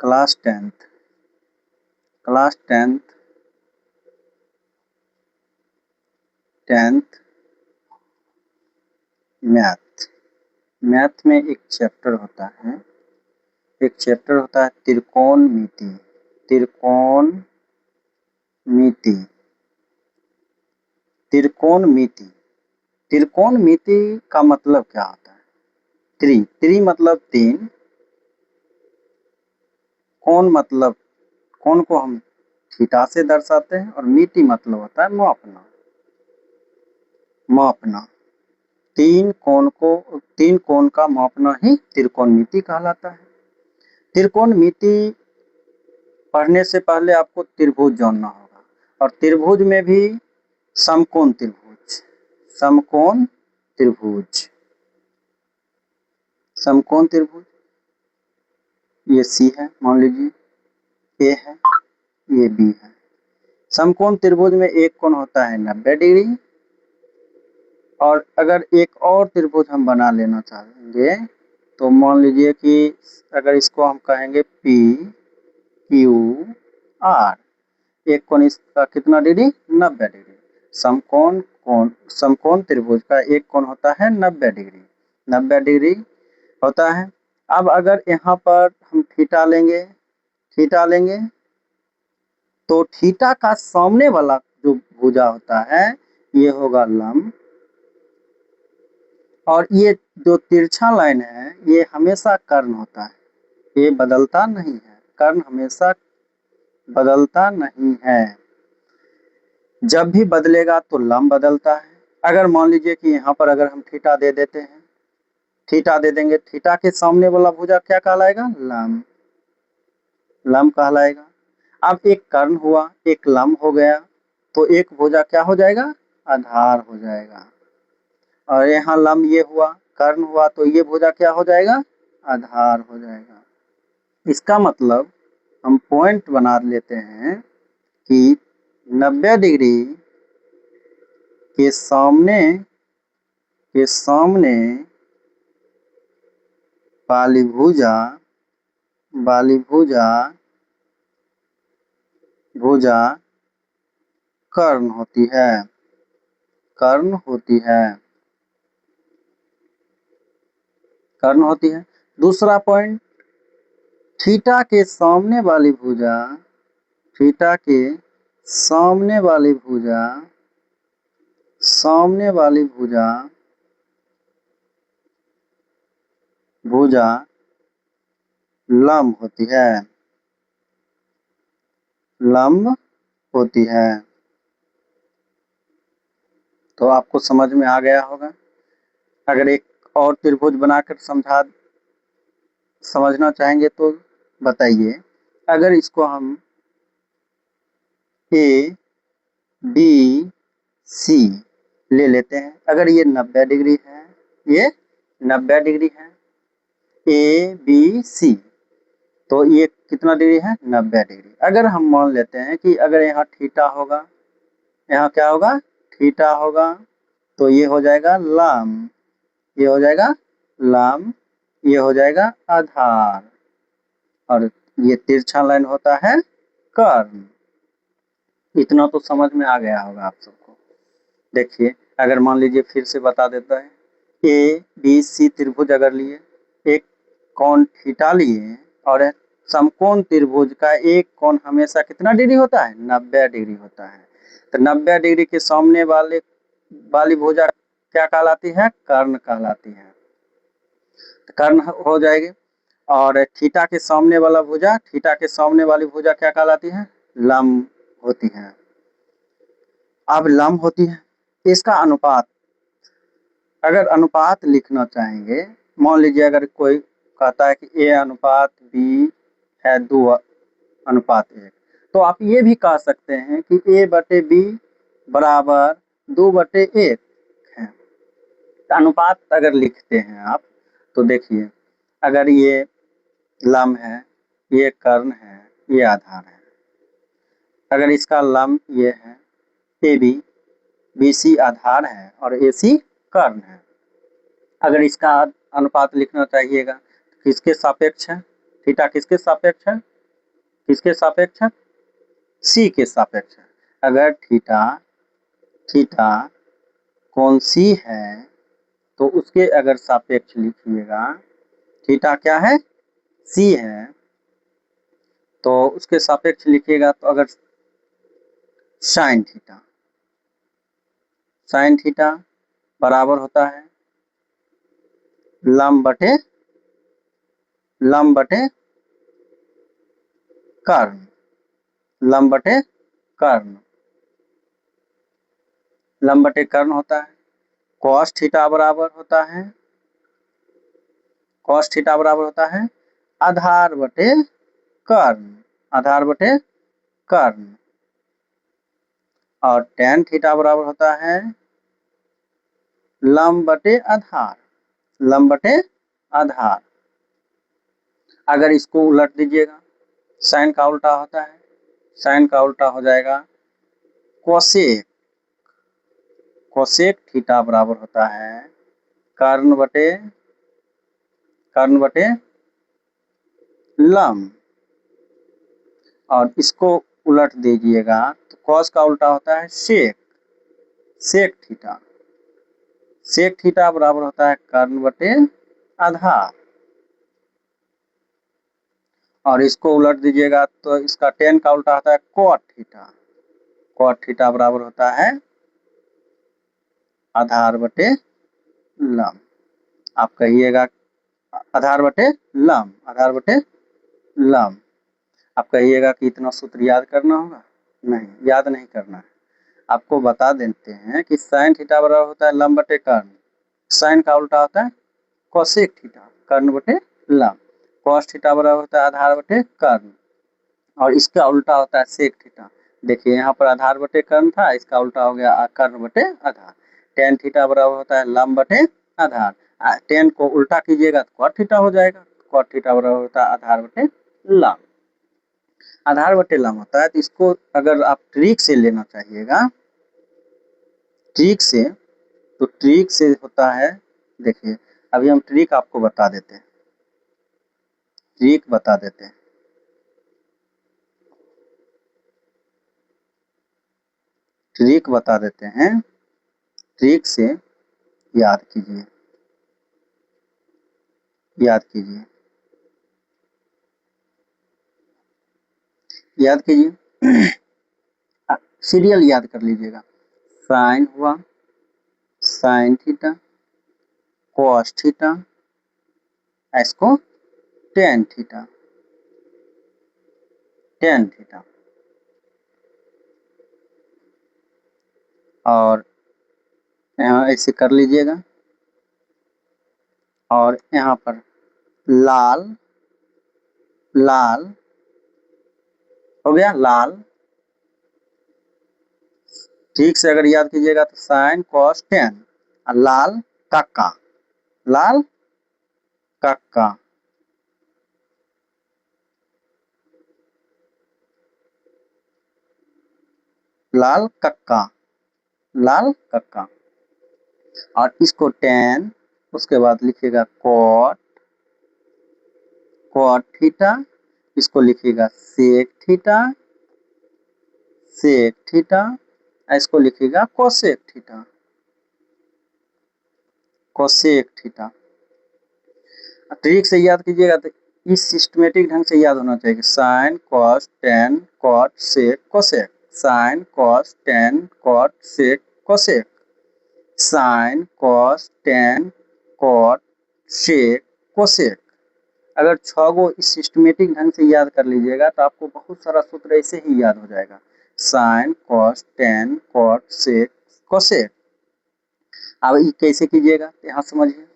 Class tenth math में एक chapter होता है त्रिकोणमिति। त्रिकोणमिति का मतलब क्या होता है? त्रि मतलब तीन, कोण मतलब कोण को हम थीटा से दर्शाते हैं, और मिति मतलब होता है मापना। तीन कोण का मापना ही त्रिकोणमिति कहलाता है। त्रिकोणमिति पढ़ने से पहले आपको त्रिभुज जानना होगा, और त्रिभुज में भी समकोण त्रिभुज। ये सी है, मान लीजिए, ए है, ये बी है। समकोण त्रिभुज में एक कोण होता है 90 डिग्री, और अगर एक और त्रिभुज हम बना लेना चाहेंगे तो मान लीजिए कि अगर इसको हम कहेंगे पी क्यू आर, एक कोण इसका कितना डिग्री? 90 डिग्री। समकोण त्रिभुज का एक कोण होता है 90 डिग्री होता है। अब अगर यहाँ पर हम थीटा लेंगे तो थीटा का सामने वाला जो भुजा होता है ये होगा लंब, और ये जो तिरछा लाइन है ये हमेशा कर्ण होता है, ये बदलता नहीं है। कर्ण हमेशा बदलता नहीं है, जब भी बदलेगा तो लंब बदलता है। अगर मान लीजिए कि यहाँ पर अगर हम थीटा दे देंगे, थीटा के सामने वाला भुजा क्या कहलाएगा? लंब कहलाएगा। अब एक कर्ण हुआ, एक लंब हो गया, तो एक भुजा क्या हो जाएगा? आधार हो जाएगा। और यहाँ लंब ये हुआ, कर्ण हुआ, तो ये भुजा क्या हो जाएगा? आधार हो जाएगा। इसका मतलब हम पॉइंट बना लेते हैं कि 90 डिग्री के सामने वाली भुजा कर्ण होती है। दूसरा पॉइंट, थीटा के सामने वाली भुजा लंब होती है। तो आपको समझ में आ गया होगा। अगर एक और त्रिभुज बनाकर समझना चाहेंगे तो बताइए। अगर इसको हम ए बी सी ले लेते हैं, अगर ये 90 डिग्री है, ए बी सी, तो ये कितना डिग्री है? 90 डिग्री। अगर हम मान लेते हैं कि अगर यहाँ थीटा होगा, यहाँ क्या होगा? थीटा होगा, तो ये हो जाएगा लंब, ये हो जाएगा आधार, और ये तिरछा लाइन होता है कर्ण। इतना तो समझ में आ गया होगा आप सबको। देखिए, अगर मान लीजिए फिर से बता देता है, ए बी सी त्रिभुज अगर लिए, एक कोण थीटा लिए, और समकोण त्रिभुज का एक कोण हमेशा कितना डिग्री होता है? 90 डिग्री होता है। तो 90 डिग्री के सामने वाली भुजा क्या कहलाती है? कर्ण कहलाती है। तो कर्ण हो जाएगी। और थीटा के सामने वाली भुजा क्या कहलाती है? लंब होती है। अब लंब होती है, इसका अनुपात, अगर अनुपात लिखना चाहेंगे, मान लीजिए अगर कोई कहता है कि ए अनुपात बी है 2:1, तो आप ये भी कह सकते हैं कि ए बटे बी बराबर 2/1 है। तो अनुपात अगर लिखते हैं आप, तो देखिए, अगर ये लंब है, ये कर्ण है, ये आधार है। अगर इसका लंब ये है ए बी, बी सी आधार है, और ए सी कर्ण है। अगर इसका अनुपात लिखना चाहिएगा, किसके सापेक्ष है? थीटा किसके सापेक्ष है? किसके सापेक्ष? सी के सापेक्ष। अगर थीटा थीटा कोण सी है तो उसके अगर सापेक्ष लिखिएगा, थीटा क्या है? सी है, तो उसके सापेक्ष लिखिएगा तो अगर साइन थीटा, साइन थीटा बराबर होता है लंब बटे कर्ण, लंब बटे कर्ण, लंब बटे कर्ण होता है। cos थीटा बराबर होता है, cos थीटा बराबर होता है आधार बटे कर्ण, आधार बटे कर्ण। और tan थीटा बराबर होता है लंब बटे आधार, लंब बटे आधार। अगर इसको उलट दीजिएगा, साइन का उल्टा होता है, साइन का उल्टा हो जाएगा कोसेक, कोसेक थीटा बराबर होता है कर्ण बटे लंब। और इसको उलट दीजिएगा तो cos का उल्टा होता है सेक, सेक थीटा, सेक थीटा बराबर होता है कर्ण बटे आधार। और इसको उलट दीजिएगा तो इसका tan का उल्टा होता है cot थीटा, cot थीटा बराबर होता है आधार बटे लंब। आप कहिएगा आधार बटे लंब, आधार बटे लंब। आप कहिएगा कि इतना सूत्र याद करना होगा? नहीं, याद नहीं करना है। आपको बता देते हैं कि साइन थीटा बराबर होता है लंब बटे कर्ण, साइन का उल्टा होता है कोसेक थीटा, कर्ण बटे लंब। cos थीटा बराबर होता है आधार बटे कर्ण, और इसका उल्टा होता है सेक थीटा। देखिए यहाँ पर आधार बटे कर्ण था, इसका उल्टा हो गया कर्ण बटे आधार। tan थीटा बराबर होता है लंब बटे आधार, tan को उल्टा कीजिएगा तो cot थीटा हो जाएगा, cot थीटा बराबर होता है आधार बटे लंब। आधार बटे लंब होता है, तो इसको अगर आप ट्रिक से लेना चाहिएगा, ट्रिक से, तो ट्रिक से होता है, देखिए अभी हम ट्रिक आपको बता देते हैं, ट्रिक बता देते हैं। ट्रिक बता देते हैं, ट्रिक से याद कीजिए, याद कीजिए, याद कीजिए। सीरियल याद कर लीजिएगा। साइन हुआ, साइन थीटा, कॉस थीटा, इसको टेन थीटा, टेन थीटा। और यहाँ ऐसे कर लीजिएगा। और यहाँ पर लाल, लाल हो गया, लाल। ठीक से अगर याद कीजिएगा तो साइन कॉस टेन, और लाल कक्का, लाल कक्का। लाल कक्का, लाल कक्का। और इसको टेन, उसके बाद लिखिएगा कॉट, कॉट थीटा, इसको लिखिएगा सेक थीटा, सेक थीटा, इसको लिखिएगा cosec theta, cosec theta. Trick से याद कीजिएगा तो इस सिस्टमेटिक ढंग से याद होना चाहिए। Sine cos tan cot sec cosec, sine cos tan cot sec cosec, sine cos tan cot sec cosec. अगर 6 गो इस सिस्टमेटिक ढंग से याद कर लीजिएगा तो आपको बहुत सारा सूत्र ऐसे ही याद हो जाएगा। Sine cos tan cot sec cosec. अब ये कैसे कीजिएगा, यहाँ समझिए।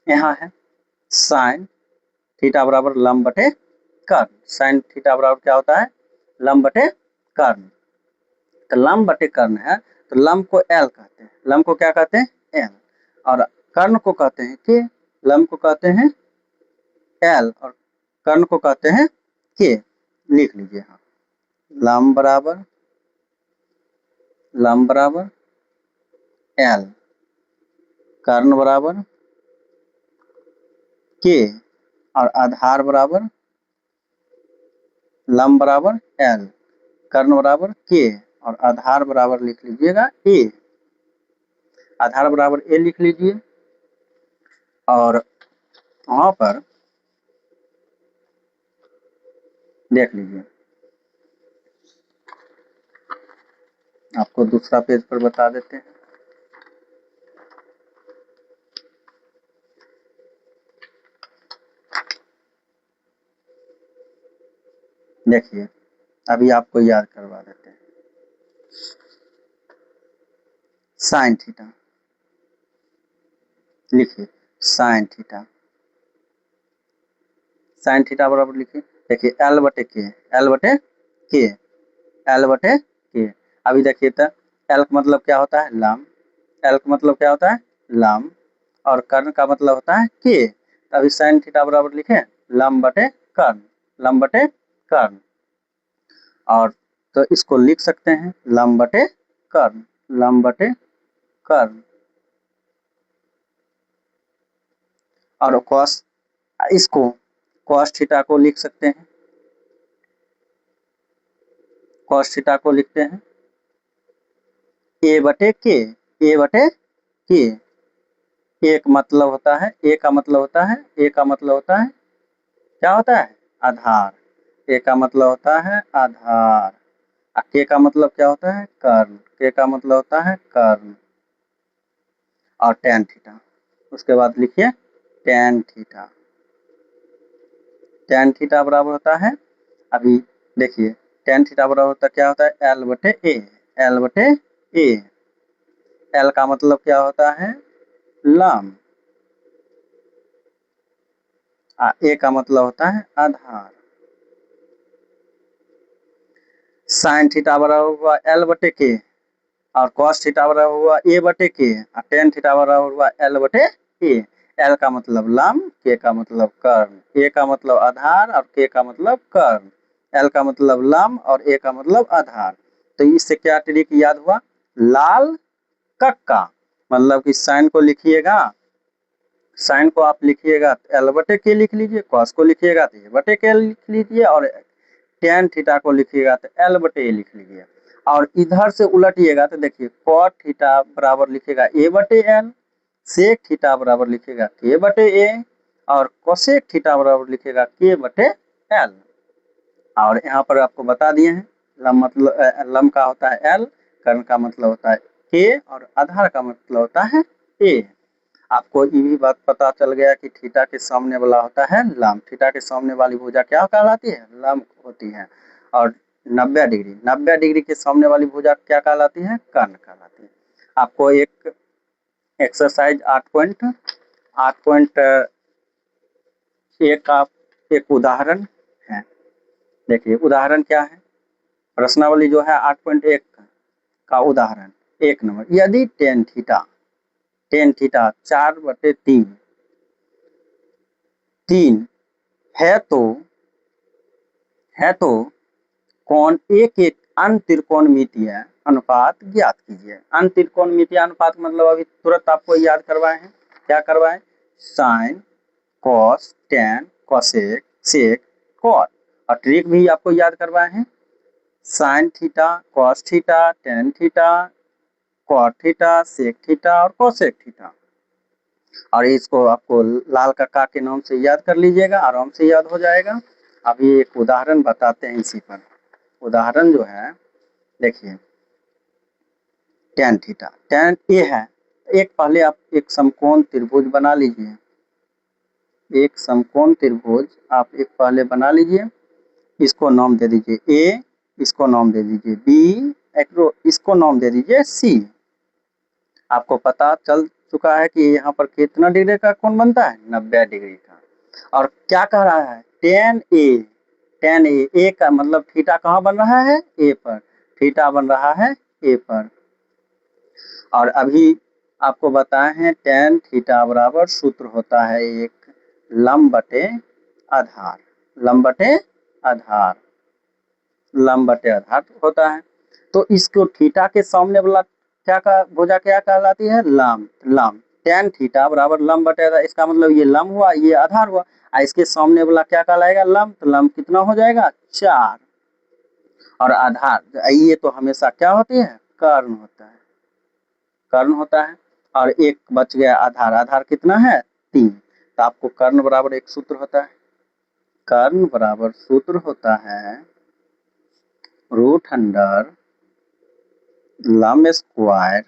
यहाँ है साइन थीटा बराबर लंब बटे कर्ण, साइन थीटा बराबर क्या होता है? लंब बटे कर्ण। तो लंब बटे कर्ण है, तो लंब को एल कहते हैं, लंब को क्या कहते हैं? एल। और कर्ण को कहते हैं के, लंब को कहते हैं एल, और कर्ण को कहते हैं के। लिख लीजिए यहाँ, लंब बराबर, लंब बराबर एल, कर्ण बराबर के, और आधार बराबर लंब बराबर एल, कर्ण बराबर के, और आधार बराबर लिख लीजिएगा ए। आधार बराबर ए लिख लीजिए, और वहां पर देख लीजिए, आपको दूसरा पेज पर बता देते हैं। देखिए, अभी आपको याद करवा देते हैं। साइन थीटा लिखिए, साइन थीटा, साइन थीटा बराबर लिखिए, देखिए एल बटे के, एल बटे के, एल बटे के। अभी देखिए तो एल का मतलब क्या होता है, लंब, एल का मतलब क्या होता है, लंब, और कर्ण का मतलब होता है के। अभी साइन थीटा बराबर लिखे लंब बटे कर्ण, लंब बटे कर्ण, और तो इसको लिख सकते हैं लंब बटे कर्ण, लंब बटे कर्ण। और कॉस, इसको कॉस थीटा को लिख सकते हैं, कॉस थीटा को लिखते हैं ए बटे के, ए बटे के। एक मतलब होता है, ए का मतलब होता है, ए का मतलब होता है क्या होता है, आधार, ए का मतलब होता है आधार, के का मतलब क्या होता है, कर्ण, के का मतलब होता है कर्ण, और टेन थीटा। उसके बाद लिखिए टेन थीटा, टेन थीटा बराबर होता है, अभी देखिए टेन थीटा बराबर होता क्या होता है, एल बटे ए, एल बटे ए। एल का मतलब क्या होता है, लंब, ए का मतलब होता है आधार। साइन थीटा बराबर हुआ एल बटे के, और कॉस थीटा बराबर हुआ ए बटे के, और टेन थीटा बराबर हुआ एल बटे ए। एल का मतलब लंब, के का मतलब कर्ण, ए का मतलब आधार, और के का मतलब कर्ण। एल का मतलब लंब और ए का मतलब आधार। तो इससे क्या ट्रिक याद हुआ, लाल कक्का, मतलब कि साइन को लिखिएगा, साइन को आप लिखिएगा तो एल बटे के लिख लीजिए, कॉस को लिखिएगा तो ए बटे के लिख लीजिए, और टेन थीटा को लिखिएगा तो एल बटे ए लिख लीजिए। और इधर से उलटिएगा तो देखिए कॉट थीटा बराबर लिखिएगा ए बटे एल, सेक थीटा बराबर लिखिएगा के बटे ए, और कोसेक थीटा बराबर लिखिएगा के बटे एल। और यहाँ पर आपको बता दिए हैं लम मतलब लम का होता है एल, कर्ण का मतलब होता है के, और आधार का मतलब होता है ए। आपको ये भी बात पता चल गया कि थीटा के सामने वाला होता है लंब, थीटा के सामने वाली भुजा क्या कहलाती है, लंब होती है। और 90 डिग्री, 90 डिग्री के सामने वाली भुजा क्या कहलाती है, कर्ण कहलाती है। आपको एक एक्सरसाइज 8.1 का एक उदाहरण है, देखिए उदाहरण क्या है, प्रश्नावली जो है 8.1 का उदाहरण, एक नंबर, यदि टेन थीटा, टेन थीटा 4/3 3 है तो, है तो कौन एक एक अन्य त्रिकोणमितीय अनुपात ज्ञात कीजिए। अन्य त्रिकोणमितीय अनुपात मतलब अभी तुरंत आपको याद करवाए हैं, क्या करवाए, sine, cos, tan, cosec, sec, cot, और ट्रिक भी आपको याद करवाए हैं, sine theta, cos theta, tan theta, cot theta, sec theta, और कोसेक थीटा। और इसको आपको लाल कक्का के नाम से याद कर लीजिएगा, आराम से याद हो जाएगा। अभी एक उदाहरण बताते हैं इसी पर। उदाहरण जो है देखिए, टेन थीटा, टेन ए है, एक पहले आप एक समकोण त्रिभुज बना लीजिए, एक समकोण त्रिभुज आप एक पहले बना लीजिए, इसको नाम दे दीजिए ए, इसको नाम दे दीजिए बी, इसको नाम दे दीजिए सी। आपको पता चल चुका है कि यहाँ पर कितना डिग्री का कोण बनता है, 90 डिग्री का। और क्या कह रहा है, टेन ए, टेन ए, ए का मतलब थीटा कहाँ बन रहा है, ए पर, थीटा बन रहा है ए पर। और अभी आपको बताए हैं टेन थीटा बराबर सूत्र होता है एक लंब बटे आधार, लंब बटे आधार, लंब बटे आधार होता है। तो इसको थीटा के सामने वाला क्या का भुजा क्या कहलाती है, लंब, लंब, टेन थीटा बराबर लंब बटे आधार, इसका मतलब ये लंब हुआ, ये आधार हुआ। इसके सामने वाला क्या कहलाएगा? लंब। तो लंब कितना हो जाएगा? 4। और आधार, ये तो हमेशा क्या होती है? कर्ण होता है, कर्ण होता है। और एक बच गया आधार। आधार कितना है? 3। तो आपको कर्ण बराबर एक सूत्र होता है, कर्ण बराबर सूत्र होता है रूट अंडर लंब स्क्वायर